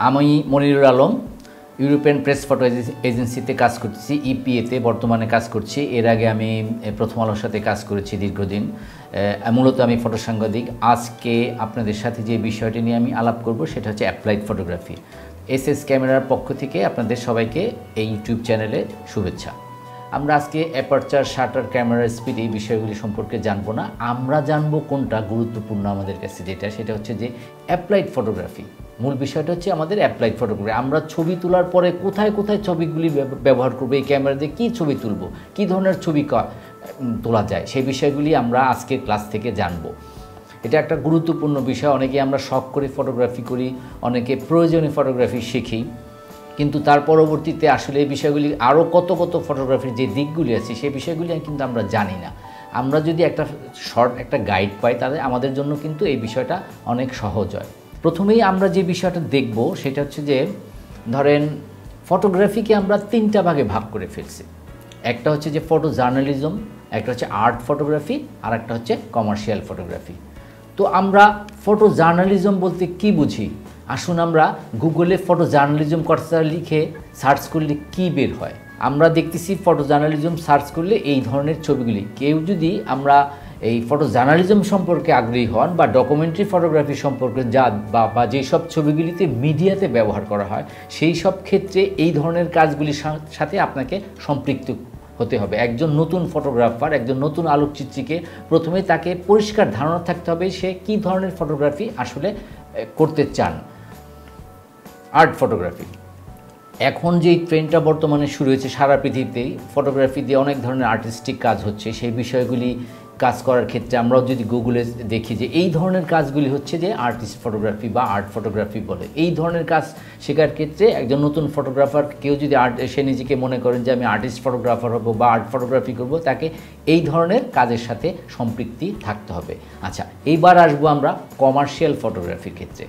আমি Monirul Alam European press photo এজেন্সিতে কাজ করছি, ইপিএতে বর্তমানে কাজ করছি। এর আগে আমি প্রথম আলোর সাথে কাজ করেছি দীর্ঘদিন। মূলত আমি ফটো সাংবাদিক। আজকে আপনাদের সাথে যে বিষয়টি নিয়ে আমি আলাপ করব সেটা হচ্ছে অ্যাপ্লাইড ফটোগ্রাফি। এসএস ক্যামেরার পক্ষ থেকে আপনাদের সবাইকে এই ইউটিউব চ্যানেলে শুভেচ্ছা। আমরা আজকে অ্যাপারচার, শাটার, ক্যামেরার স্পিড এই বিষয়গুলি সম্পর্কে জানবো না। আমরা জানবো কোনটা গুরুত্বপূর্ণ আমাদের কাছে, সেটা হচ্ছে যে অ্যাপ্লাইড ফটোগ্রাফি। মূল বিষয়টা হচ্ছে আমাদের অ্যাপ্লাইড ফটোগ্রাফি। আমরা ছবি তোলার পরে কোথায় কোথায় ছবিগুলি ব্যবহার করবো, এই ক্যামেরা দিয়ে কী ছবি তুলবো, কী ধরনের ছবি তোলা যায়, সেই বিষয়গুলি আমরা আজকের ক্লাস থেকে জানবো। এটা একটা গুরুত্বপূর্ণ বিষয়। অনেকে আমরা শখ করে ফটোগ্রাফি করি, অনেকে প্রয়োজনীয় ফটোগ্রাফি শিখি, কিন্তু তার পরবর্তীতে আসলে এই বিষয়গুলি আরও কত ফটোগ্রাফির যে দিকগুলি আছে সেই বিষয়গুলি কিন্তু আমরা জানি না। আমরা যদি একটা একটা গাইড পাই তাহলে আমাদের জন্য কিন্তু এই বিষয়টা অনেক সহজ হয়। প্রথমেই আমরা যে বিষয়টা দেখব সেটা হচ্ছে যে ধরেন ফটোগ্রাফিকে আমরা তিনটা ভাগে ভাগ করে ফেলছি। একটা হচ্ছে যে ফটো জার্নালিজম, একটা হচ্ছে আর্ট ফটোগ্রাফি, আর একটা হচ্ছে কমার্শিয়াল ফটোগ্রাফি। তো আমরা ফটো জার্নালিজম বলতে কি বুঝি? আসুন আমরা গুগলে ফটো জার্নালিজম কথা লিখে সার্চ করলে কি বের হয়। আমরা দেখতেছি ফটো জার্নালিজম সার্চ করলে এই ধরনের ছবিগুলি। কেউ যদি আমরা এই ফটো জার্নালিজম সম্পর্কে আগ্রহী হন বা ডকুমেন্টারি ফটোগ্রাফি সম্পর্কে বা যেসব ছবিগুলিতে মিডিয়াতে ব্যবহার করা হয় সেই সব ক্ষেত্রে এই ধরনের কাজগুলির সাথে আপনাকে সম্পৃক্ত হতে হবে। একজন নতুন ফটোগ্রাফার, একজন নতুন আলোকচিত্রীকে প্রথমে তাকে পরিষ্কার ধারণা থাকতে হবে সে কী ধরনের ফটোগ্রাফি আসলে করতে চান। আর্ট ফটোগ্রাফি, এখন যেই ট্রেন্ডটা বর্তমানে শুরু হয়েছে সারা পৃথিবীতেই, ফটোগ্রাফি দিয়ে অনেক ধরনের আর্টিস্টিক কাজ হচ্ছে। সেই বিষয়গুলি কাজ করার ক্ষেত্রে আমরাও যদি গুগলে দেখি যে এই ধরনের কাজগুলি হচ্ছে যে আর্টিস্ট ফটোগ্রাফি বা আর্ট ফটোগ্রাফি বলে। এই ধরনের কাজ শেখার ক্ষেত্রে একজন নতুন ফটোগ্রাফার কেউ যদি সে নিজেকে মনে করেন যে আমি আর্টিস্ট ফটোগ্রাফার হব বা আর্ট ফটোগ্রাফি করব, তাকে এই ধরনের কাজের সাথে সম্পৃক্তি থাকতে হবে। আচ্ছা, এইবার আসবো আমরা কমার্শিয়াল ফটোগ্রাফির ক্ষেত্রে।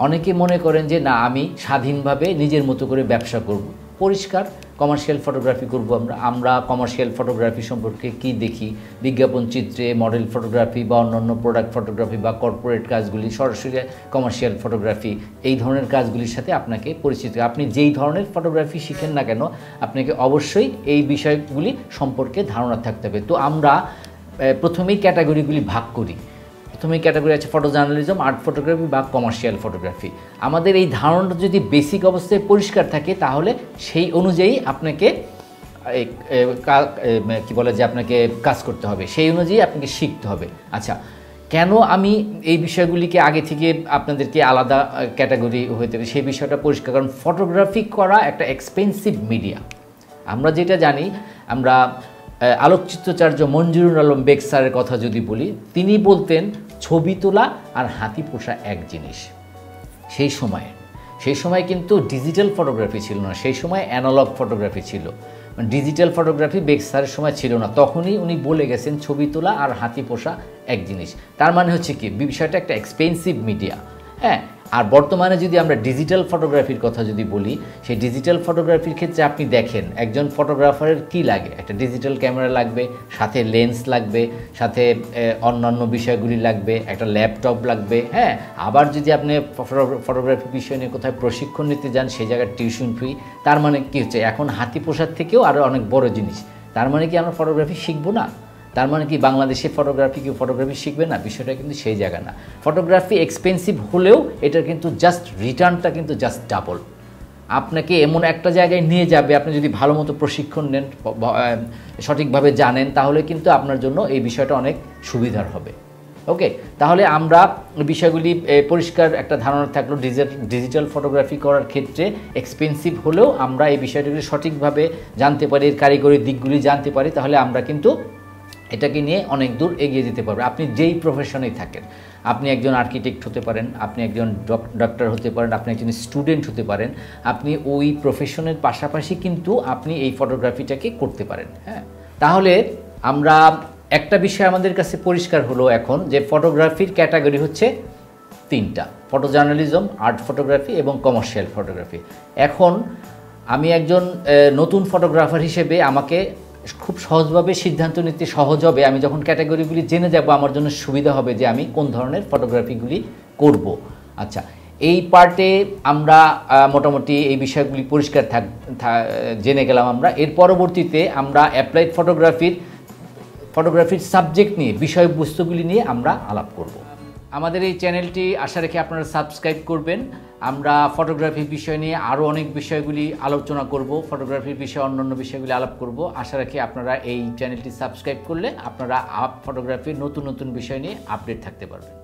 অনেকে মনে করেন যে না, আমি স্বাধীনভাবে নিজের মতো করে ব্যবসা করব, পরিষ্কার কমার্শিয়াল ফটোগ্রাফি করব। আমরা কমার্শিয়াল ফটোগ্রাফি সম্পর্কে কি দেখি? বিজ্ঞাপন চিত্রে, মডেল ফটোগ্রাফি বা অন্যান্য প্রোডাক্ট ফটোগ্রাফি বা কর্পোরেট কাজগুলি, সরাসরি কমার্শিয়াল ফটোগ্রাফি, এই ধরনের কাজগুলির সাথে আপনাকে পরিচিত। আপনি যেই ধরনের ফটোগ্রাফি শিখেন না কেন, আপনাকে অবশ্যই এই বিষয়গুলি সম্পর্কে ধারণা থাকতে হবে। তো আমরা প্রথমেই ক্যাটাগরিগুলি ভাগ করি। প্রথমেই ক্যাটাগরি আছে ফটো জার্নালিজম, আর্ট ফটোগ্রাফি বা কমার্শিয়াল ফটোগ্রাফি। আমাদের এই ধারণাটা যদি বেসিক অবস্থায় পরিষ্কার থাকে তাহলে সেই অনুযায়ী আপনাকে কি বলে যে আপনাকে কাজ করতে হবে, সেই অনুযায়ী আপনাকে শিখতে হবে। আচ্ছা, কেন আমি এই বিষয়গুলিকে আগে থেকে আপনাদেরকে আলাদা ক্যাটাগরি হইতে হবে সেই বিষয়টা পরিষ্কার। কারণ ফটোগ্রাফি করা একটা এক্সপেন্সিভ মিডিয়া। আমরা যেটা জানি, আমরা আলোকচিত্রাচার্য মঞ্জুরুল আলম বেগ স্যারের কথা যদি বলি, তিনি বলতেন ছবি তোলা আর হাতি পোষা এক জিনিস। সেই সময় কিন্তু ডিজিটাল ফটোগ্রাফি ছিল না, সেই সময় অ্যানালগ ফটোগ্রাফি ছিল। ডিজিটাল ফটোগ্রাফি বেগ স্যারের সময় ছিল না। তখনই উনি বলে গেছেন ছবি তোলা আর হাতি পোষা এক জিনিস। তার মানে হচ্ছে কি, বিষয়টা একটা এক্সপেন্সিভ মিডিয়া। হ্যাঁ, আর বর্তমানে যদি আমরা ডিজিটাল ফটোগ্রাফির কথা যদি বলি, সেই ডিজিটাল ফটোগ্রাফির ক্ষেত্রে আপনি দেখেন একজন ফটোগ্রাফারের কি লাগে? একটা ডিজিটাল ক্যামেরা লাগবে, সাথে লেন্স লাগবে, সাথে অন্যান্য বিষয়গুলি লাগবে, একটা ল্যাপটপ লাগবে। হ্যাঁ, আবার যদি আপনি ফটোগ্রাফি বিষয় নিয়ে কোথায় প্রশিক্ষণ নিতে যান সেই জায়গায় টিউশন ফি। তার মানে কি হচ্ছে, এখন হাতি পোষার থেকেও আরও অনেক বড় জিনিস। তার মানে কি আমরা ফটোগ্রাফি শিখবো না? তার মানে কি বাংলাদেশে কেউ ফটোগ্রাফি শিখবে না? বিষয়টা কিন্তু সেই জায়গা না। ফটোগ্রাফি এক্সপেন্সিভ হলেও এটার কিন্তু জাস্ট রিটার্নটা কিন্তু জাস্ট ডাবল। আপনাকে এমন একটা জায়গায় নিয়ে যাবে, আপনি যদি ভালো মতো প্রশিক্ষণ নেন, সঠিকভাবে জানেন, তাহলে কিন্তু আপনার জন্য এই বিষয়টা অনেক সুবিধার হবে। ওকে, তাহলে আমরা বিষয়গুলি পরিষ্কার একটা ধারণা থাকলো। ডিজিটাল ফটোগ্রাফি করার ক্ষেত্রে এক্সপেন্সিভ হলেও আমরা এই বিষয়গুলি সঠিকভাবে জানতে পারি, এর কারিগরি দিকগুলি জানতে পারি, তাহলে আমরা কিন্তু এটাকে নিয়ে অনেক দূর এগিয়ে যেতে পারবে। আপনি যেই প্রফেশনেই থাকেন, আপনি একজন আর্কিটেক্ট হতে পারেন, আপনি একজন ডক্টর হতে পারেন, আপনি একজন স্টুডেন্ট হতে পারেন, আপনি ওই প্রফেশনের পাশাপাশি কিন্তু আপনি এই ফটোগ্রাফিটাকে করতে পারেন। হ্যাঁ, তাহলে আমরা একটা বিষয় আমাদের কাছে পরিষ্কার হলো এখন, যে ফটোগ্রাফির ক্যাটাগরি হচ্ছে তিনটা: ফটো জার্নালিজম, আর্ট ফটোগ্রাফি এবং কমার্শিয়াল ফটোগ্রাফি। এখন আমি একজন নতুন ফটোগ্রাফার হিসেবে আমাকে খুব সহজভাবে সিদ্ধান্ত নিতে সহজ হবে। আমি যখন ক্যাটাগরিগুলি জেনে যাব আমার জন্য সুবিধা হবে যে আমি কোন ধরনের ফটোগ্রাফিগুলি করব। আচ্ছা, এই পার্টে আমরা মোটামুটি এই বিষয়গুলি পরিষ্কার জেনে গেলাম আমরা। এর পরবর্তীতে আমরা অ্যাপ্লাইড ফটোগ্রাফির সাবজেক্ট নিয়ে, বিষয়বস্তুগুলি নিয়ে আমরা আলাপ করব। আমাদের এই চ্যানেলটি আশা রেখে আপনারা সাবস্ক্রাইব করবেন। আমরা ফটোগ্রাফির বিষয় নিয়ে আরও অনেক বিষয়গুলি আলোচনা করব, ফটোগ্রাফির বিষয়ে অন্যান্য বিষয়গুলি আলাপ করব। আশা রাখি আপনারা এই চ্যানেলটি সাবস্ক্রাইব করলে আপনারা ফটোগ্রাফির নতুন নতুন বিষয় নিয়ে আপডেট থাকতে পারবেন।